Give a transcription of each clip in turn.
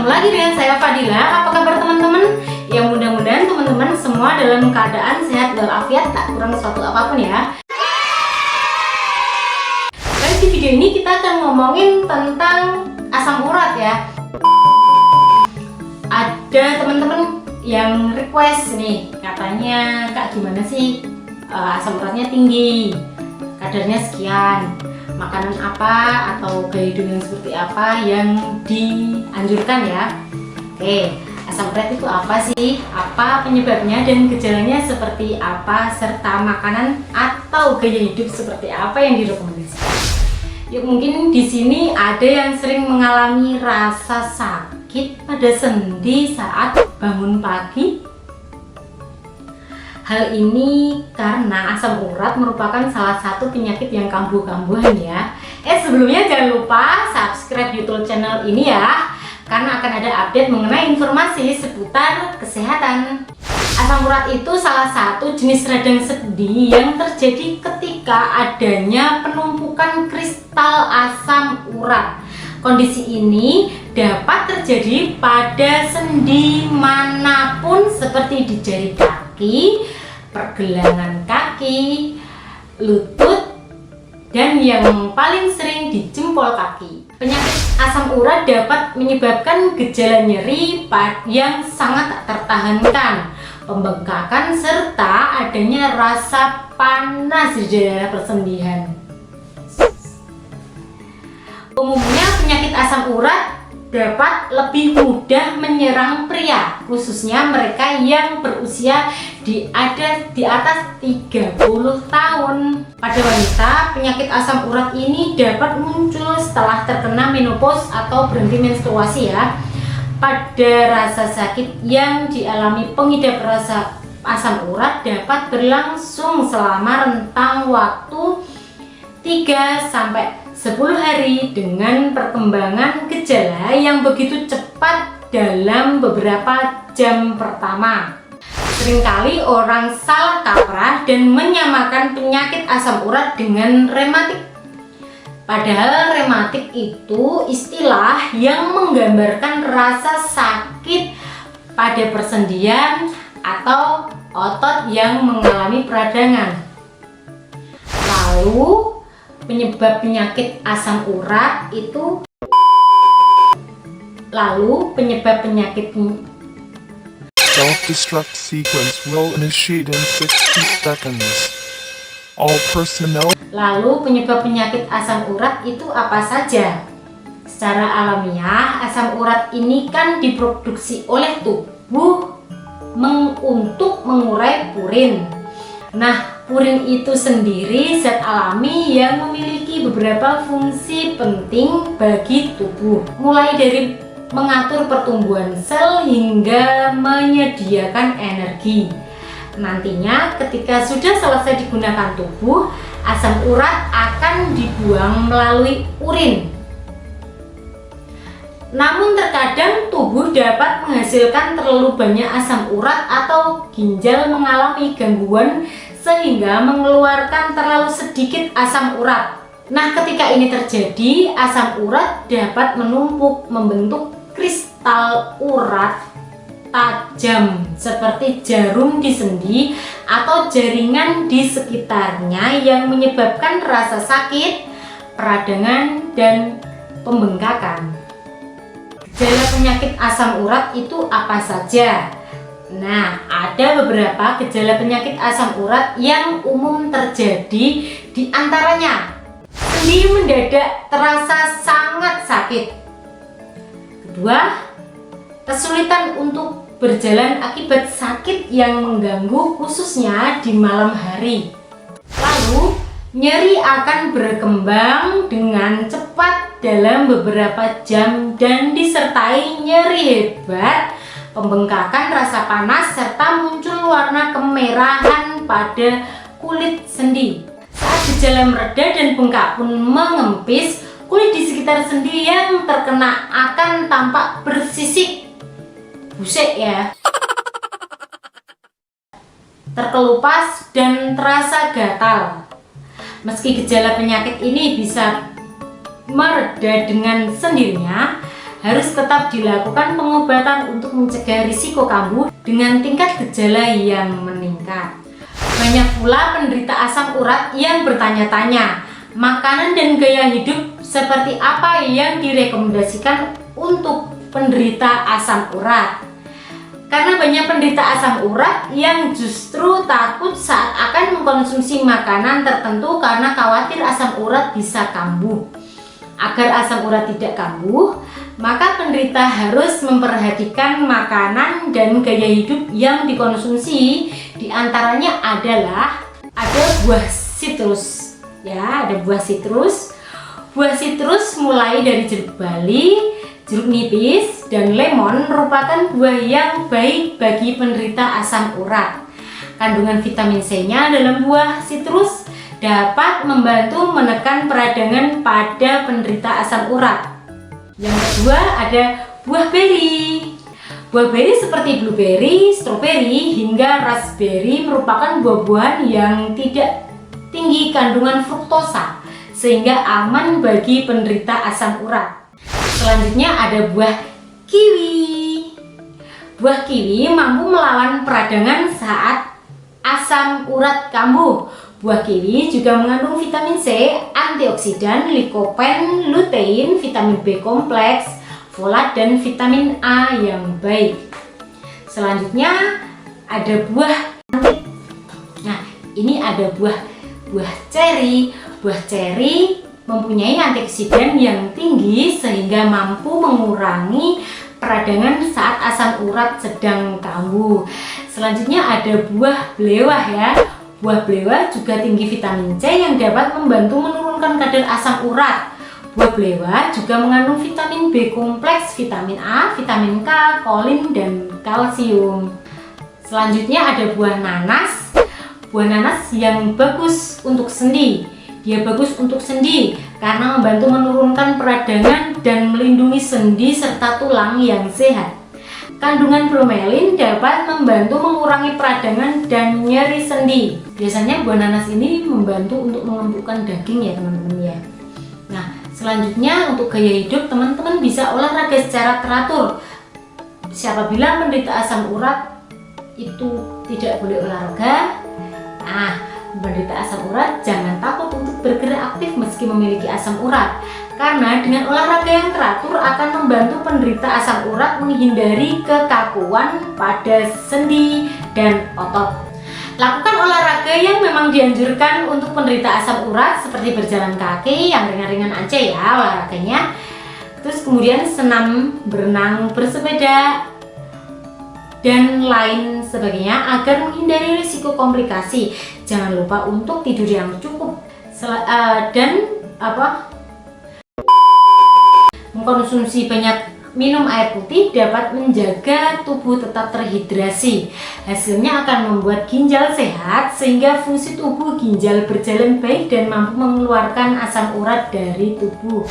Ketemu lagi dengan saya Fadila. Apa kabar teman-teman? Yang mudah-mudahan teman-teman semua dalam keadaan sehat walafiat, tak kurang suatu apapun ya. Dan di video ini kita akan ngomongin tentang asam urat ya. Ada teman-teman yang request nih, katanya Kak gimana sih asam uratnya tinggi, kadarnya sekian, makanan apa atau gaya hidup yang seperti apa yang dianjurkan ya. Oke, asam urat itu apa sih? Apa penyebabnya dan gejalanya seperti apa, serta makanan atau gaya hidup seperti apa yang direkomendasikan? Yuk, mungkin di sini ada yang sering mengalami rasa sakit pada sendi saat bangun pagi. Hal ini karena asam urat merupakan salah satu penyakit yang kambuh-kambuhan ya. Sebelumnya jangan lupa subscribe YouTube channel ini ya, karena akan ada update mengenai informasi seputar kesehatan. Asam urat itu salah satu jenis radang sendi yang terjadi ketika adanya penumpukan kristal asam urat. Kondisi ini dapat terjadi pada sendi manapun seperti di jari kaki, pergelangan kaki, lutut, dan yang paling sering di jempol kaki. Penyakit asam urat dapat menyebabkan gejala nyeri yang sangat tak tertahankan, pembengkakan, serta adanya rasa panas di daerah persendian. Umumnya penyakit asam urat dapat lebih mudah menyerang pria, khususnya mereka yang berusia di atas 30 tahun. Pada wanita, penyakit asam urat ini dapat muncul setelah terkena menopause atau berhenti menstruasi ya. Pada rasa sakit yang dialami pengidap rasa asam urat dapat berlangsung selama rentang waktu 3-10 hari dengan perkembangan gejala yang begitu cepat dalam beberapa jam pertama. Seringkali orang salah kaprah dan menyamakan penyakit asam urat dengan rematik. Padahal rematik itu istilah yang menggambarkan rasa sakit pada persendian atau otot yang mengalami peradangan. Lalu penyebab penyakit asam urat itu Self-destruct sequence will initiate in 60 seconds. All personnel. Lalu penyebab penyakit asam urat itu apa saja? Secara alamiah, asam urat ini kan diproduksi oleh tubuh untuk mengurai purin. Nah, purin itu sendiri zat alami yang memiliki beberapa fungsi penting bagi tubuh, mulai dari mengatur pertumbuhan sel hingga menyediakan energi. Nantinya ketika sudah selesai digunakan tubuh, asam urat akan dibuang melalui urin. Namun terkadang tubuh dapat menghasilkan terlalu banyak asam urat atau ginjal mengalami gangguan sehingga mengeluarkan terlalu sedikit asam urat. Nah, ketika ini terjadi, asam urat dapat menumpuk membentuk kristal urat tajam seperti jarum di sendi atau jaringan di sekitarnya yang menyebabkan rasa sakit, peradangan, dan pembengkakan. Gejala penyakit asam urat itu apa saja? Nah, ada beberapa gejala penyakit asam urat yang umum terjadi, di antaranya sendi mendadak terasa sangat sakit. Kedua, kesulitan untuk berjalan akibat sakit yang mengganggu khususnya di malam hari. Lalu, nyeri akan berkembang dengan cepat dalam beberapa jam dan disertai nyeri hebat, pembengkakan, rasa panas, serta muncul warna kemerahan pada kulit sendi. Saat gejala mereda dan bengkak pun mengempis, kulit di sekitar sendi yang terkena akan tampak bersisik, busek ya, terkelupas, dan terasa gatal. Meski gejala penyakit ini bisa mereda dengan sendirinya, harus tetap dilakukan pengobatan untuk mencegah risiko kambuh dengan tingkat gejala yang meningkat. Banyak pula penderita asam urat yang bertanya-tanya, makanan dan gaya hidup seperti apa yang direkomendasikan untuk penderita asam urat. Karena banyak penderita asam urat yang justru takut saat akan mengkonsumsi makanan tertentu karena khawatir asam urat bisa kambuh. Agar asam urat tidak kambuh, maka penderita harus memperhatikan makanan dan gaya hidup yang dikonsumsi. Di antaranya adalah ada buah sitrus. Ya, ada buah sitrus. Buah sitrus mulai dari jeruk bali, jeruk nipis, dan lemon merupakan buah yang baik bagi penderita asam urat. Kandungan vitamin C-nya dalam buah sitrus dapat membantu menekan peradangan pada penderita asam urat. Yang kedua ada buah beri. Buah beri seperti blueberry, strawberry, hingga raspberry merupakan buah-buahan yang tidak tinggi kandungan fruktosa sehingga aman bagi penderita asam urat. Selanjutnya ada buah kiwi. Buah kiwi mampu melawan peradangan saat asam urat kambuh. Buah kiwi juga mengandung vitamin C, antioksidan, likopen, lutein, vitamin B kompleks, folat, dan vitamin A yang baik. Selanjutnya ada buah antik. Nah, ini ada buah ceri. Buah ceri mempunyai antioksidan yang tinggi sehingga mampu mengurangi peradangan saat asam urat sedang kambuh. Selanjutnya ada buah belewah ya. Buah belewah juga tinggi vitamin C yang dapat membantu menurunkan kadar asam urat. Buah belewah juga mengandung vitamin B kompleks, vitamin A, vitamin K, kolin, dan kalsium. Selanjutnya ada buah nanas. Buah nanas yang bagus untuk sendi. Dia bagus untuk sendi karena membantu menurunkan peradangan dan melindungi sendi serta tulang yang sehat. Kandungan bromelin dapat membantu mengurangi peradangan dan nyeri sendi. Biasanya buah nanas ini membantu untuk mengempukkan daging ya teman-teman ya. Nah, selanjutnya untuk gaya hidup, teman-teman bisa olahraga secara teratur. Siapabila penderita asam urat itu tidak boleh olahraga, penderita asam urat jangan takut untuk bergerak aktif meski memiliki asam urat, karena dengan olahraga yang teratur akan membantu penderita asam urat menghindari kekakuan pada sendi dan otot. Lakukan olahraga yang memang dianjurkan untuk penderita asam urat seperti berjalan kaki yang ringan-ringan aja ya olahraganya. Terus kemudian senam, berenang, bersepeda, dan lain sebagainya agar menghindari risiko komplikasi. Jangan lupa untuk tidur yang cukup dan mengkonsumsi banyak minum air putih dapat menjaga tubuh tetap terhidrasi. Hasilnya akan membuat ginjal sehat sehingga fungsi tubuh ginjal berjalan baik dan mampu mengeluarkan asam urat dari tubuh.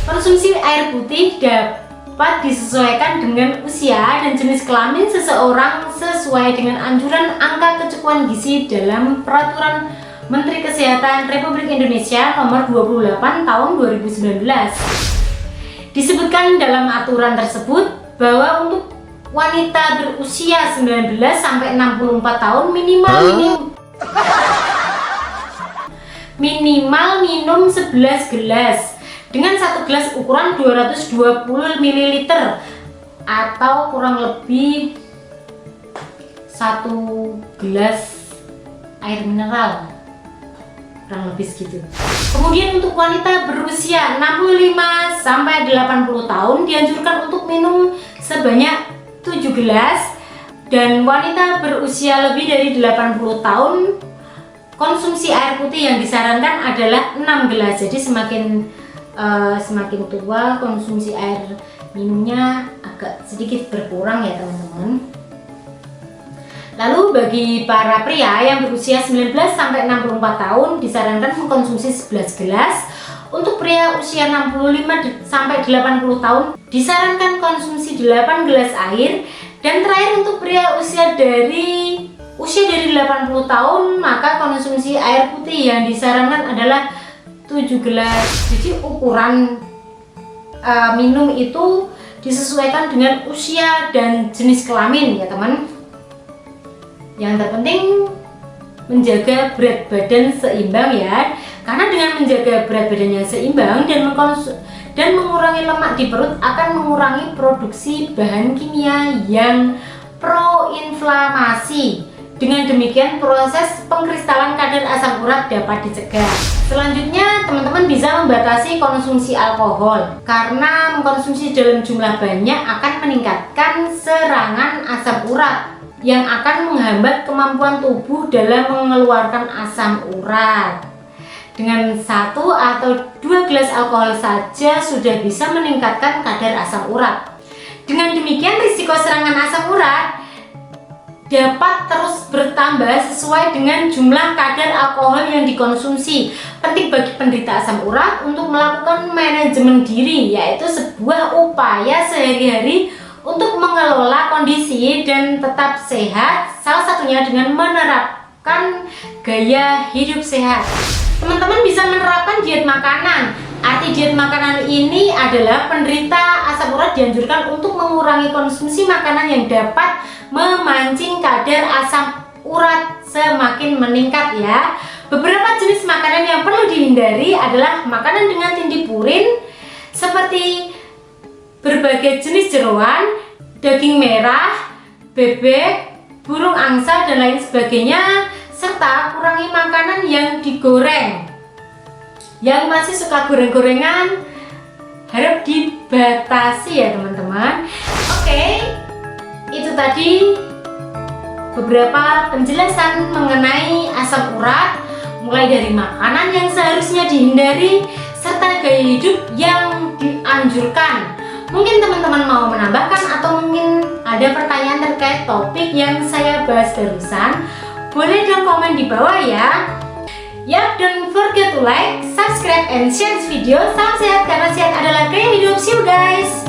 Konsumsi air putih dapat disesuaikan dengan usia dan jenis kelamin seseorang sesuai dengan anjuran angka kecukupan gizi dalam Peraturan Menteri Kesehatan Republik Indonesia Nomor 28 Tahun 2019. Disebutkan dalam aturan tersebut bahwa untuk wanita berusia 19 sampai 64 tahun minimal minum 11 gelas dengan satu gelas ukuran 220 ml atau kurang lebih 1 gelas air mineral, kurang lebih segitu. Kemudian untuk wanita berusia 65 sampai 80 tahun dianjurkan untuk minum sebanyak 7 gelas, dan wanita berusia lebih dari 80 tahun konsumsi air putih yang disarankan adalah 6 gelas. Jadi semakin tua konsumsi air minumnya agak sedikit berkurang ya teman-teman. Lalu bagi para pria yang berusia 19 sampai 64 tahun disarankan mengkonsumsi 11 gelas. Untuk pria usia 65 sampai 80 tahun disarankan konsumsi 8 gelas air. Dan terakhir untuk pria usia dari 80 tahun maka konsumsi air putih yang disarankan adalah 7 gelas. Jadi ukuran minum itu disesuaikan dengan usia dan jenis kelamin ya teman. Yang terpenting menjaga berat badan seimbang ya, karena dengan menjaga berat badan yang seimbang dan mengurangi lemak di perut akan mengurangi produksi bahan kimia yang proinflamasi. Dengan demikian proses pengkristalan kadar asam urat dapat dicegah. Selanjutnya teman-teman bisa membatasi konsumsi alkohol, karena mengkonsumsi dalam jumlah banyak akan meningkatkan serangan asam urat yang akan menghambat kemampuan tubuh dalam mengeluarkan asam urat. Dengan 1 atau 2 gelas alkohol saja sudah bisa meningkatkan kadar asam urat. Dengan demikian risiko serangan asam urat dapat terus bertambah sesuai dengan jumlah kadar alkohol yang dikonsumsi. Penting bagi penderita asam urat untuk melakukan manajemen diri, yaitu sebuah upaya sehari-hari untuk mengelola kondisi dan tetap sehat, salah satunya dengan menerapkan gaya hidup sehat. Teman-teman bisa menerapkan diet makanan. Arti diet makanan ini adalah penderita asam urat dianjurkan untuk mengurangi konsumsi makanan yang dapat memancing kadar asam urat semakin meningkat ya. Beberapa jenis makanan yang perlu dihindari adalah makanan dengan tinggi purin seperti berbagai jenis jeroan, daging merah, bebek, burung angsa dan lain sebagainya, serta kurangi makanan yang digoreng. Yang masih suka goreng-gorengan harap dibatasi ya teman-teman. Oke, itu tadi beberapa penjelasan mengenai asam urat, mulai dari makanan yang seharusnya dihindari serta gaya hidup yang dianjurkan. Mungkin teman-teman mau menambahkan atau mungkin ada pertanyaan terkait topik yang saya bahas barusan, boleh dong komen di bawah ya. Yap, don't forget to like, subscribe, and share this video. Salam sehat karena sehat adalah gaya hidup. See you guys.